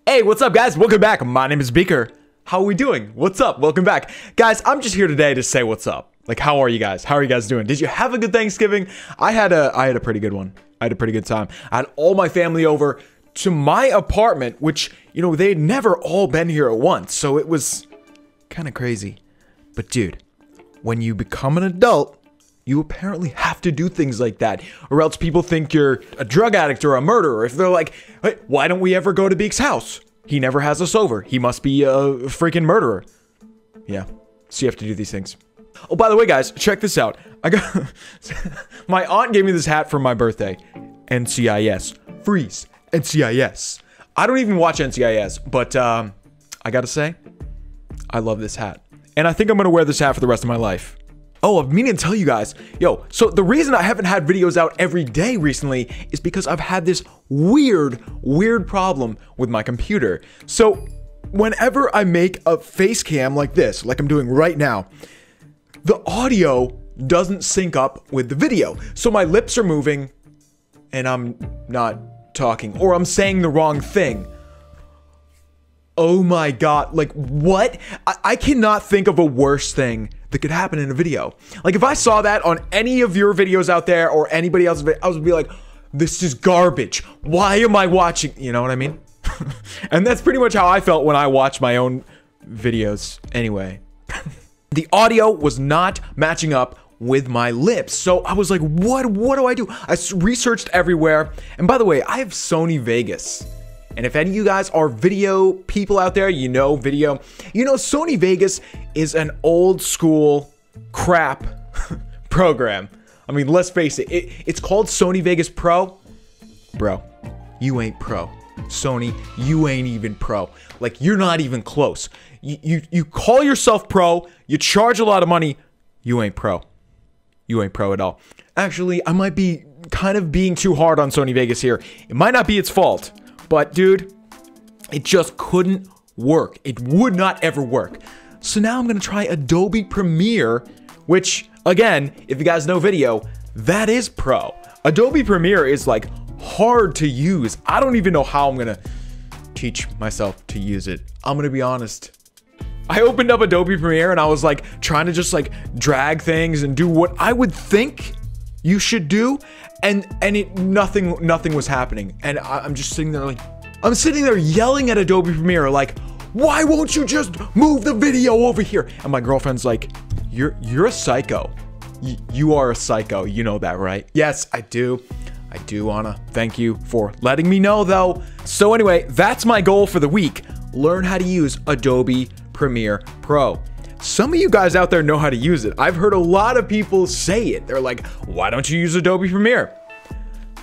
Hey, what's up, guys? Welcome back. My name is Beaker. How are we doing? What's up? Welcome back. Guys, I'm just here today to say what's up. Like, how are you guys? How are you guys doing? Did you have a good Thanksgiving? I had a pretty good one. I had a pretty good time. I had all my family over to my apartment, which, you know, they'd never all been here at once, so it was kind of crazy. But dude, when you become an adult, you apparently have to do things like that, or else people think you're a drug addict or a murderer. If they're like, hey, why don't we ever go to Beak's house? He never has us over. He must be a freaking murderer. Yeah, so you have to do these things. Oh, by the way, guys, check this out. I got my aunt gave me this hat for my birthday. NCIS. Freeze. NCIS. I don't even watch NCIS, but I gotta say, I love this hat. And I think I'm gonna wear this hat for the rest of my life. Oh, I'm meaning to tell you guys, so the reason I haven't had videos out every day recently is because I've had this weird problem with my computer. So whenever I make a face cam like this, like I'm doing right now, the audio doesn't sync up with the video. So my lips are moving and I'm not talking, or I'm saying the wrong thing. Oh my God, like what? I cannot think of a worse thing that could happen in a video. Like if I saw that on any of your videos out there or anybody else's video, I would be like, this is garbage. Why am I watching? You know what I mean? And that's pretty much how I felt when I watched my own videos anyway. The audio was not matching up with my lips. So I was like, what do I do? I researched everywhere. And by the way, I have Sony Vegas. And if any of you guys are video people out there, you know video, you know Sony Vegas is an old school crap program. I mean, let's face it, it's called Sony Vegas Pro. Bro, you ain't pro. Sony, you ain't even pro. Like, you're not even close. You call yourself pro, you charge a lot of money, you ain't pro. You ain't pro at all. Actually, I might be kind of being too hard on Sony Vegas here. It might not be its fault. But dude, it just couldn't work. It would not ever work. So now I'm gonna try Adobe Premiere, which again, if you guys know video, that is pro. Adobe Premiere is like hard to use. I don't even know how I'm gonna teach myself to use it. I'm gonna be honest. I opened up Adobe Premiere and I was like trying to just like drag things and do what I would think you should do, and nothing was happening. And I'm just sitting there like, I'm sitting there yelling at Adobe Premiere like, why won't you just move the video over here? And my girlfriend's like, you're a psycho. You are a psycho. You know that, right? Yes, I do. I do, Anna. Thank you for letting me know though. So anyway, that's my goal for the week. Learn how to use Adobe Premiere Pro. Some of you guys out there know how to use it. I've heard a lot of people say it. They're like, why don't you use Adobe Premiere?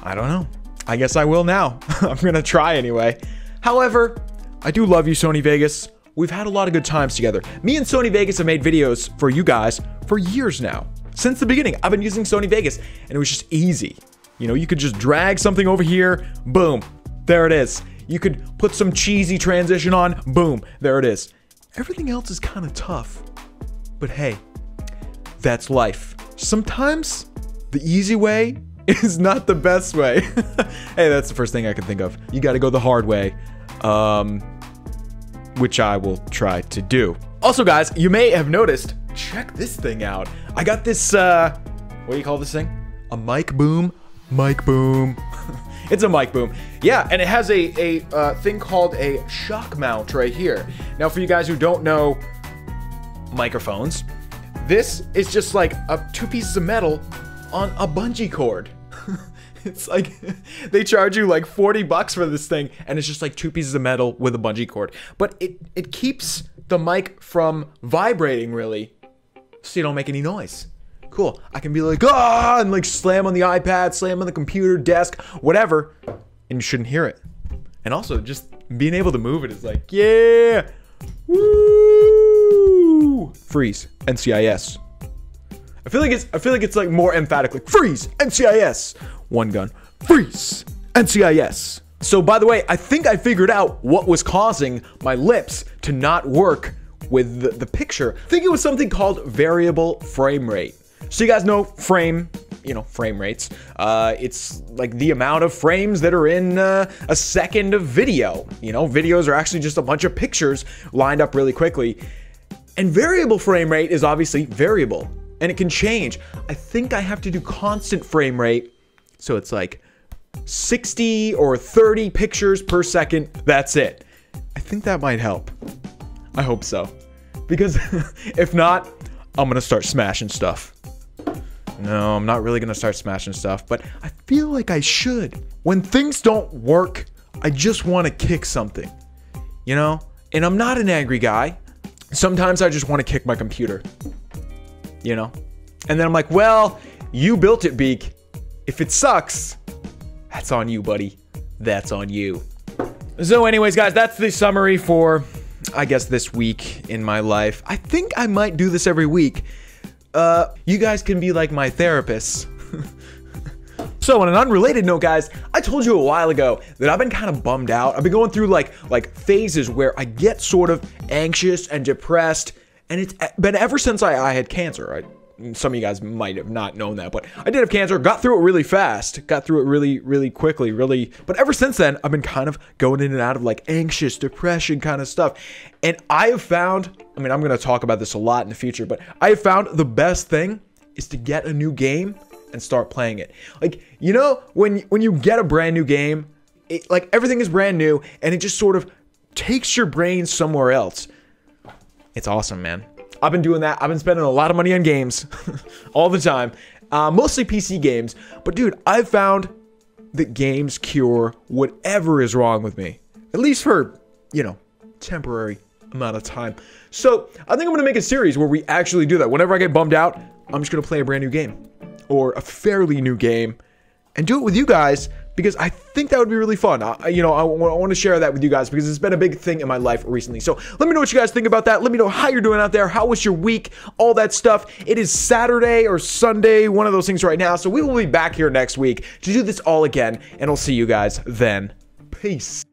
I don't know. I guess I will now. I'm gonna try anyway. However, I do love you, Sony Vegas. We've had a lot of good times together. Me and Sony Vegas have made videos for you guys for years now. Since the beginning, I've been using Sony Vegas and it was just easy. You know, you could just drag something over here, boom, there it is. You could put some cheesy transition on, boom, there it is. Everything else is kind of tough, but hey, that's life. Sometimes the easy way is not the best way. Hey, that's the first thing I can think of. You gotta go the hard way, which I will try to do. Also, guys, you may have noticed, check this thing out. I got this, what do you call this thing? A mic boom? Mic boom. It's a mic boom. Yeah, and it has a thing called a shock mount right here. Now, for you guys who don't know microphones, this is just like two pieces of metal on a bungee cord. It's like, they charge you like 40 bucks for this thing, and it's just like two pieces of metal with a bungee cord. But it keeps the mic from vibrating, really, so you don't make any noise. Cool. I can be like, ah, and like slam on the iPad, slam on the computer, desk, whatever, and you shouldn't hear it. And also, just being able to move it is like, yeah, woo, freeze, NCIS. I feel like it's like more emphatic, like freeze, NCIS, one gun, freeze, NCIS. So by the way, I think I figured out what was causing my lips to not work with the picture. I think it was something called variable frame rate. So you guys know frame you know, frame rates. It's like the amount of frames that are in a second of video. You know, videos are actually just a bunch of pictures lined up really quickly. And variable frame rate is obviously variable, and it can change. I think I have to do constant frame rate, so it's like 60 or 30 pictures per second. That's it. I think that might help. I hope so. Because if not, I'm gonna start smashing stuff. No, I'm not really gonna start smashing stuff, but I feel like I should. When things don't work, I just want to kick something, you know? And I'm not an angry guy. Sometimes I just want to kick my computer, you know? And then I'm like, well, you built it, Beak. If it sucks, that's on you, buddy. That's on you. So anyways, guys, that's the summary for, I guess, this week in my life. I think I might do this every week. You guys can be like my therapists. So on an unrelated note, guys, I told you a while ago that I've been kind of bummed out. I've been going through like phases where I get sort of anxious and depressed, and it's been ever since I had cancer, right? Some of you guys might have not known that, but I did have cancer, got through it really fast, got through it really quickly, but ever since then, I've been kind of going in and out of like anxious, depression kind of stuff. And I have found, I mean, I'm going to talk about this a lot in the future, but I have found the best thing is to get a new game and start playing it. Like, you know, when you get a brand new game, like everything is brand new and it just sort of takes your brain somewhere else. It's awesome, man. I've been doing that. I've been spending a lot of money on games all the time, mostly PC games. But dude, I've found that games cure whatever is wrong with me, at least for, you know, temporary amount of time. So I think I'm gonna make a series where we actually do that. Whenever I get bummed out, I'm just gonna play a brand new game or a fairly new game and do it with you guys, because I think that would be really fun. I want to share that with you guys because it's been a big thing in my life recently. So let me know what you guys think about that. Let me know how you're doing out there. How was your week? All that stuff. It is Saturday or Sunday, one of those things right now. So we will be back here next week to do this all again, and I'll see you guys then. Peace.